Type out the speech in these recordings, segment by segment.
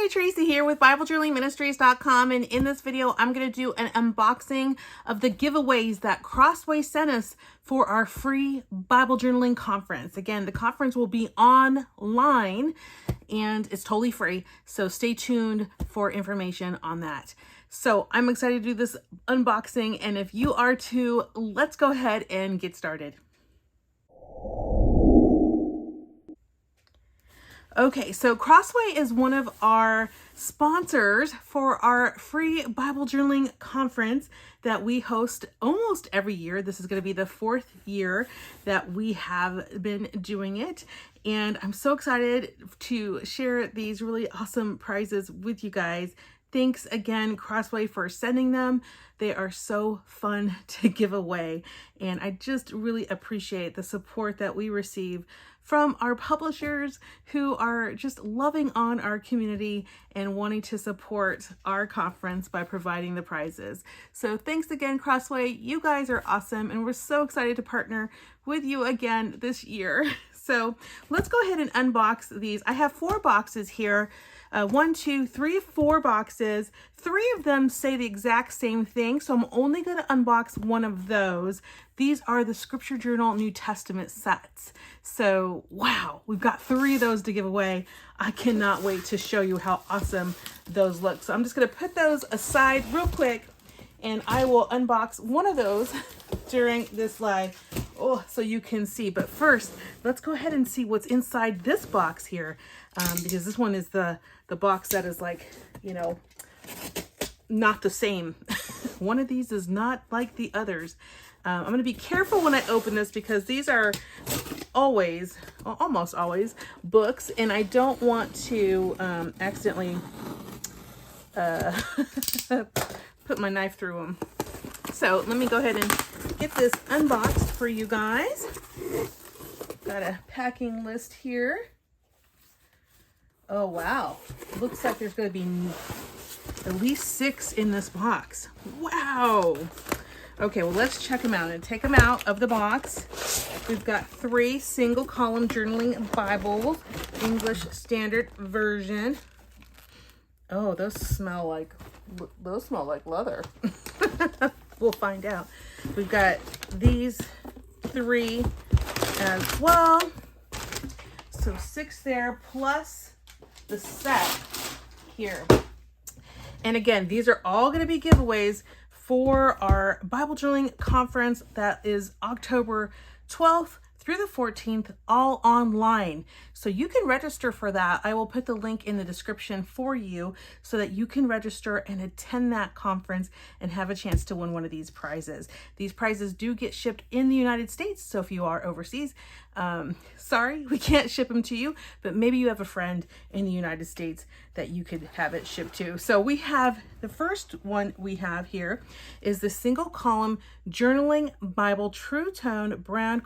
Hey, Tracy here with BibleJournalingMinistries.com, and in this video, I'm going to do an unboxing of the giveaways that Crossway sent us for our free Bible journaling conference. Again, the conference will be online and it's totally free, so stay tuned for information on that. So I'm excited to do this unboxing, and if you are too, let's go ahead and get started. Okay, so Crossway is one of our sponsors for our free Bible journaling conference that we host almost every year. This is going to be the 4th year that we have been doing it. And I'm so excited to share these really awesome prizes with you guys. Thanks again, Crossway, for sending them. They are so fun to give away. And I just really appreciate the support that we receive from our publishers who are just loving on our community and wanting to support our conference by providing the prizes. So thanks again, Crossway. You guys are awesome, and we're so excited to partner with you again this year. So let's go ahead and unbox these. I have 4 boxes here. 1, 2, 3, 4 boxes. 3 of them say the exact same thing, so I'm only going to unbox one of those. These are the Scripture Journal New Testament sets. So, wow, we've got 3 of those to give away. I cannot wait to show you how awesome those look. So I'm just going to put those aside real quick, and I will unbox one of those during this live, so you can see. But first, let's go ahead and see what's inside this box here, because this one is the box that is like, you know, not the same. One of these is not like the others. I'm going to be careful when I open this because these are always, almost always, books, and I don't want to accidentally put my knife through them. So let me go ahead and get this unboxed for you guys. Got a packing list here. Oh, wow. Looks like there's going to be at least 6 in this box. Wow. Okay, well, let's check them out and take them out of the box. We've got 3 single column journaling Bibles, English Standard Version. Oh, those smell like leather. We'll find out. We've got these 3 as well. So 6 there, plus the set here. And again, these are all going to be giveaways for our Bible journaling conference that is October 12th through the 14th, all online. So you can register for that. I will put the link in the description for you so that you can register and attend that conference and have a chance to win one of these prizes. These prizes do get shipped in the United States, so if you are overseas, sorry, we can't ship them to you, but maybe you have a friend in the United States that you could have it shipped to. So we have, the first one we have here is the single column journaling Bible True Tone Brown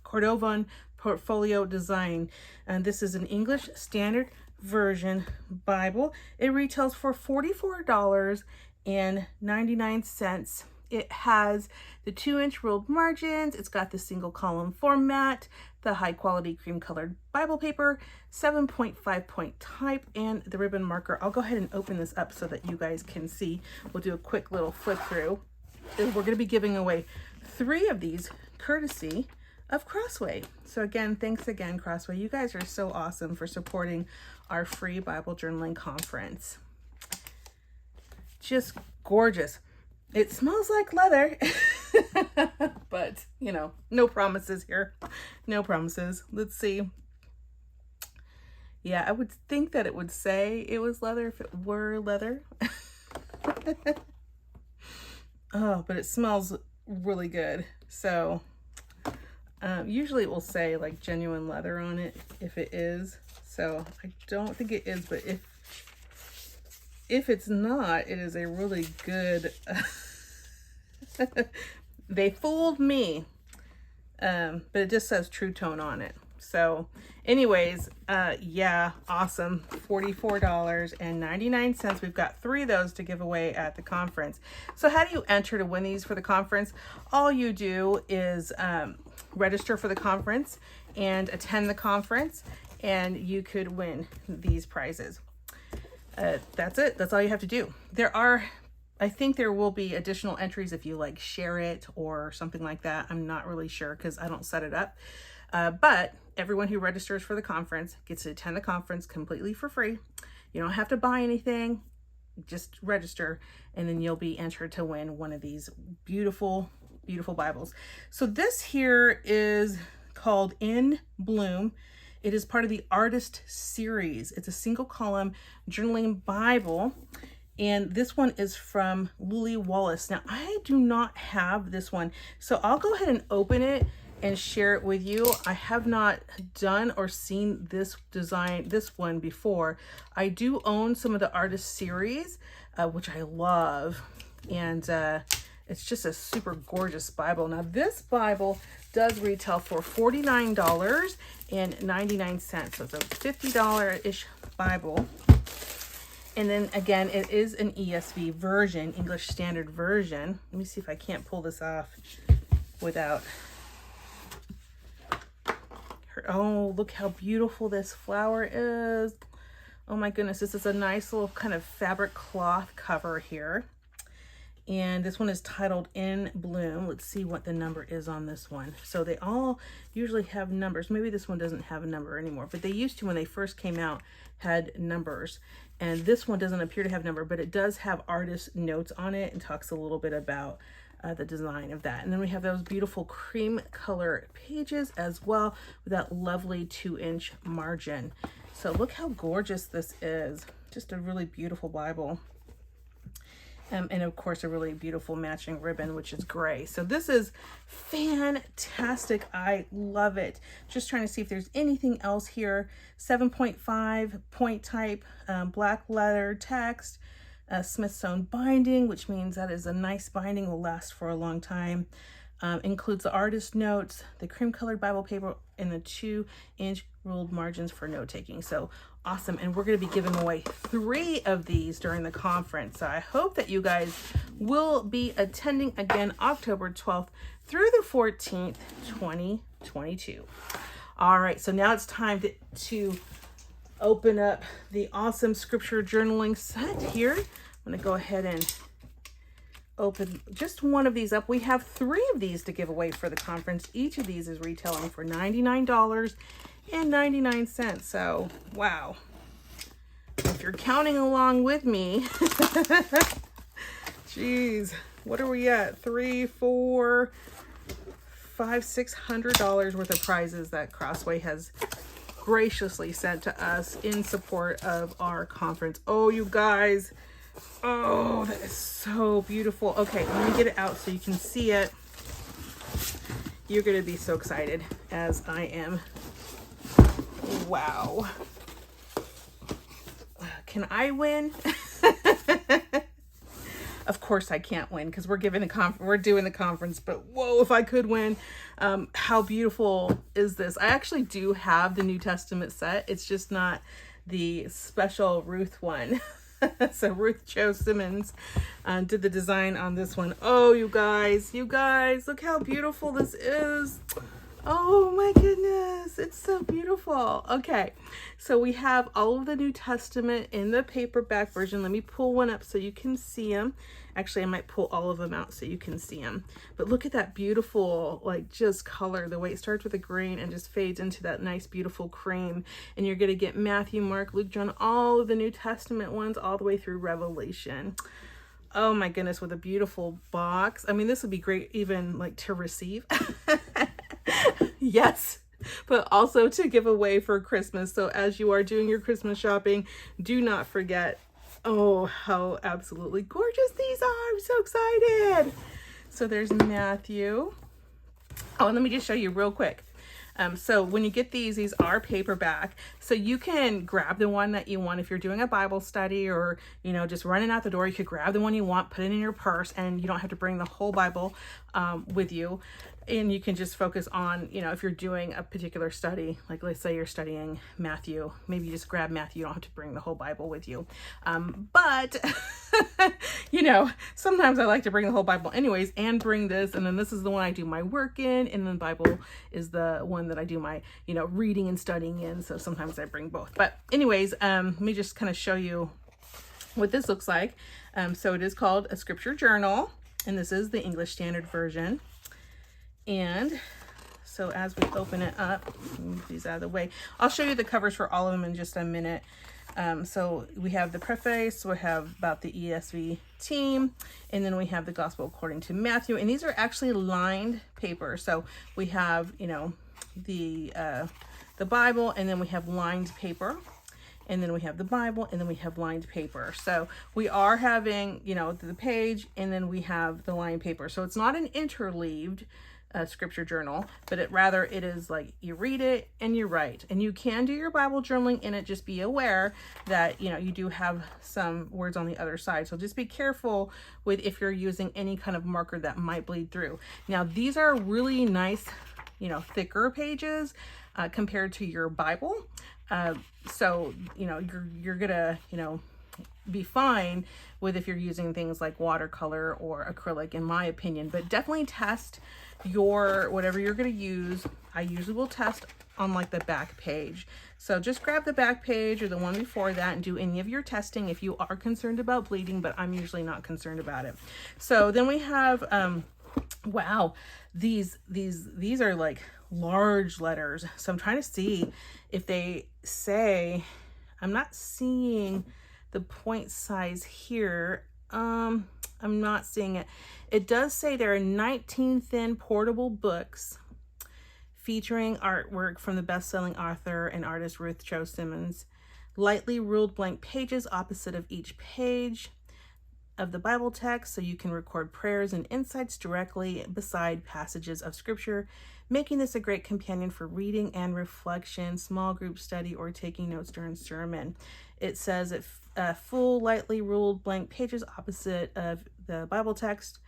Cordovan Portfolio Design. And this is an English Standard Version Bible. It retails for $44.99. It has the 2-inch ruled margins. It's got the single column format, the high quality cream colored Bible paper, 7.5 point type, and the ribbon marker. I'll go ahead and open this up so that you guys can see. We'll do a quick little flip through. And we're going to be giving away 3 of these courtesy of Crossway. So again, thanks again, Crossway. You guys are so awesome for supporting our free Bible journaling conference. Just gorgeous. It smells like leather, but you know, no promises here. No promises. Let's see. Yeah, I would think that it would say it was leather if it were leather. Oh, but it smells really good. So usually it will say like genuine leather on it if it is. So I don't think it is, but if it's not, it is a really good, they fooled me, but it just says True Tone on it. So anyways, yeah, awesome. $44.99. We've got 3 of those to give away at the conference. So how do you enter to win these for the conference? All you do is register for the conference and attend the conference, and you could win these prizes. That's it. That's all you have to do. I think there will be additional entries if you like share it or something like that. I'm not really sure because I don't set it up. But everyone who registers for the conference gets to attend the conference completely for free. You don't have to buy anything, just register, and then you'll be entered to win one of these beautiful, beautiful Bibles. So this here is called In Bloom. It is part of the Artist Series. It's a single column journaling Bible. And this one is from Lily Wallace. Now, I do not have this one, so I'll go ahead and open it and share it with you. I have not done or seen this one before. I do own some of the Artist Series, which I love. And it's just a super gorgeous Bible. Now, this Bible does retail for $49.99. So it's a $50-ish Bible. And then again, it is an ESV version, English Standard Version. Let me see if I can't pull this off without her. Oh, look how beautiful this flower is. Oh my goodness, this is a nice little kind of fabric cloth cover here. And this one is titled In Bloom. Let's see what the number is on this one. So they all usually have numbers. Maybe this one doesn't have a number anymore, but they used to, when they first came out, had numbers. And this one doesn't appear to have number, but it does have artist notes on it and talks a little bit about the design of that. And then we have those beautiful cream color pages as well with that lovely 2-inch margin. So look how gorgeous this is. Just a really beautiful Bible. And of course, a really beautiful matching ribbon, which is gray. So this is fantastic. I love it. Just trying to see if there's anything else here. 7.5 point type, black letter text, Smithsonian binding, which means that is a nice binding, will last for a long time. Includes the artist notes, the cream colored Bible paper, and the 2-inch ruled margins for note taking. So awesome. And we're going to be giving away 3 of these during the conference. So I hope that you guys will be attending again October 12th through the 14th, 2022. All right. So now it's time to open up the awesome scripture journaling set here. I'm going to go ahead and open just one of these up. We have 3 of these to give away for the conference. Each of these is retailing for $99.99. So, wow. If you're counting along with me, geez, what are we at? $300, $400, $500, $600 worth of prizes that Crossway has graciously sent to us in support of our conference. Oh, you guys. Oh, that is so beautiful. Okay, let me get it out so you can see it. You're going to be so excited as I am. Wow. Can I win? Of course I can't win because we're doing the conference, but whoa, if I could win. How beautiful is this? I actually do have the New Testament set. It's just not the special Ruth one. So Ruth Jo Simmons did the design on this one. Oh, you guys, look how beautiful this is. Oh my goodness, it's so beautiful. Okay, so we have all of the New Testament in the paperback version. Let me pull one up so you can see them. Actually, I might pull all of them out so you can see them. But look at that beautiful, like, just color, the way it starts with a green and just fades into that nice, beautiful cream. And you're going to get Matthew, Mark, Luke, John, all of the New Testament ones all the way through Revelation. Oh my goodness, with a beautiful box. I mean, this would be great even like to receive. Yes, but also to give away for Christmas. So as you are doing your Christmas shopping, do not forget. Oh, how absolutely gorgeous these are. I'm so excited. So there's Matthew. Oh, and let me just show you real quick. So when you get these are paperback. So you can grab the one that you want. If you're doing a Bible study or, just running out the door, you could grab the one you want, put it in your purse, and you don't have to bring the whole Bible with you. And you can just focus on, if you're doing a particular study, like let's say you're studying Matthew, maybe you just grab Matthew. You don't have to bring the whole Bible with you. But, sometimes I like to bring the whole Bible anyways and bring this. And then this is the one I do my work in. And then the Bible is the one that I do my, reading and studying in. So sometimes I bring both. But anyways, let me just kind of show you what this looks like. So it is called a scripture journal, and this is the English Standard Version. And so as we open it up, move these out of the way. I'll show you the covers for all of them in just a minute. So we have the preface, we have about the ESV team, and then we have the Gospel according to Matthew. And these are actually lined paper. So we have, you know, the Bible, and then we have lined paper. And then we have the Bible, and then we have lined paper. So we are having, you know, the page, and then we have the lined paper. So it's not an interleaved scripture journal, but it is like you read it and you write. And you can do your Bible journaling in it. Just be aware that, you know, you do have some words on the other side. So just be careful with if you're using any kind of marker that might bleed through. Now, these are really nice, you know, thicker pages compared to your Bible. So, you know, you're gonna, you know, be fine with if you're using things like watercolor or acrylic, in my opinion. But definitely test your, whatever you're gonna use. I usually will test on like the back page. So just grab the back page or the one before that and do any of your testing if you are concerned about bleeding, but I'm usually not concerned about it. So then we have, wow, these are like large letters. So I'm trying to see if they say, I'm not seeing the point size here. I'm not seeing it. It does say there are 19 thin portable books featuring artwork from the best-selling author and artist Ruth Cho Simmons. Lightly ruled blank pages opposite of each page of the Bible text, so you can record prayers and insights directly beside passages of scripture, making this a great companion for reading and reflection, small group study, or taking notes during sermon. It says that full, lightly ruled blank pages opposite of the Bible text,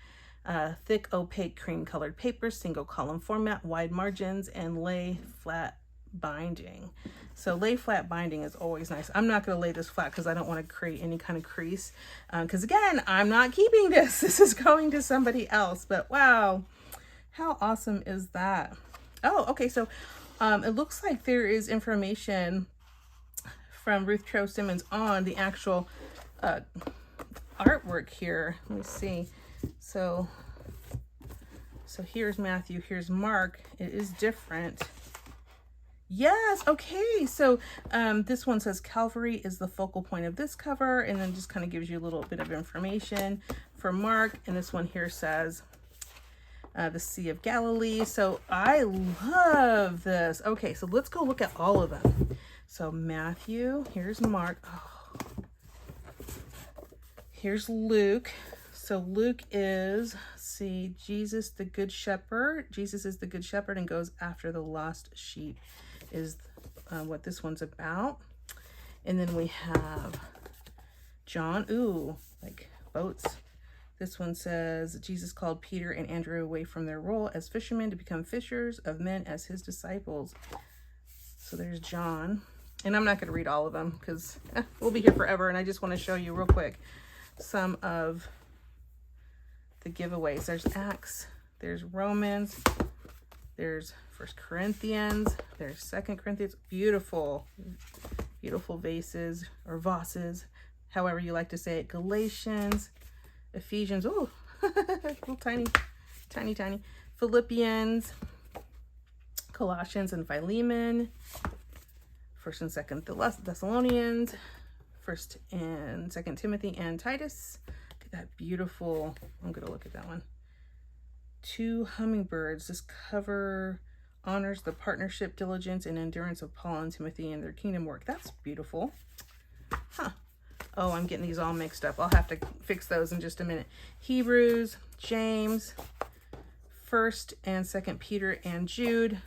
thick, opaque, cream-colored paper, single column format, wide margins, and lay flat binding. So lay flat binding is always nice. I'm not going to lay this flat because I don't want to create any kind of crease. Because again, I'm not keeping this. This is going to somebody else. But wow, how awesome is that? Oh, okay. So it looks like there is information from Ruth Cho Simmons on the actual artwork here. Let me see. So here's Matthew, here's Mark. It is different. Yes, okay. So this one says Calvary is the focal point of this cover, and then just kind of gives you a little bit of information for Mark. And this one here says the Sea of Galilee. So I love this. Okay, so let's go look at all of them. So Matthew, here's Mark. Oh. Here's Luke. So Luke is, see, Jesus the Good Shepherd. Jesus is the Good Shepherd and goes after the lost sheep is what this one's about. And then we have John. Ooh, like boats. This one says, Jesus called Peter and Andrew away from their role as fishermen to become fishers of men as his disciples. So there's John. And I'm not going to read all of them because we'll be here forever. And I just want to show you real quick some of the giveaways. There's Acts, there's Romans, there's 1 Corinthians, there's 2 Corinthians. Beautiful, beautiful vases or vases, however you like to say it. Galatians, Ephesians, oh, little tiny. Philippians, Colossians and Philemon, 1st and 2nd Thessalonians, 1st and 2nd Timothy and Titus. Look at that beautiful, I'm going to look at that one. 2 hummingbirds. This cover honors the partnership, diligence, and endurance of Paul and Timothy in their kingdom work. That's beautiful. Huh. Oh, I'm getting these all mixed up. I'll have to fix those in just a minute. Hebrews, James, 1st and 2nd Peter and Jude,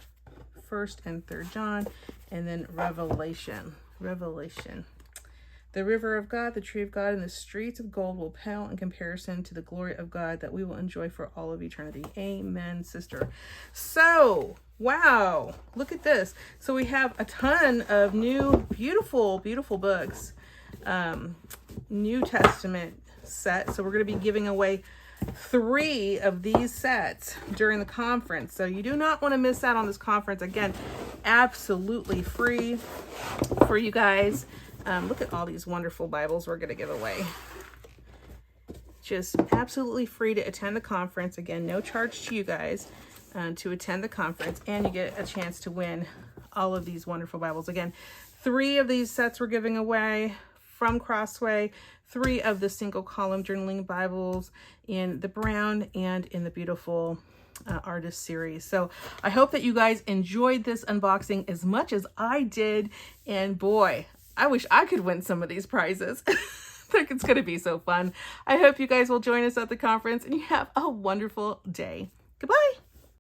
1st and 3rd John, and then Revelation. The river of God, the tree of God, and the streets of gold will pale in comparison to the glory of God that we will enjoy for all of eternity. Amen, sister. So, wow, look at this. So we have a ton of new, beautiful, beautiful books. New Testament set. So we're going to be giving away 3 of these sets during the conference. So you do not want to miss out on this conference. Again, absolutely free for you guys. Look at all these wonderful Bibles we're going to give away. Just absolutely free to attend the conference. Again, no charge to you guys to attend the conference, and you get a chance to win all of these wonderful Bibles. Again, 3 of these sets we're giving away from Crossway, 3 of the single column journaling Bibles in the brown and in the beautiful artist series. So I hope that you guys enjoyed this unboxing as much as I did. And boy, I wish I could win some of these prizes. I think it's going to be so fun. I hope you guys will join us at the conference, and you have a wonderful day. Goodbye.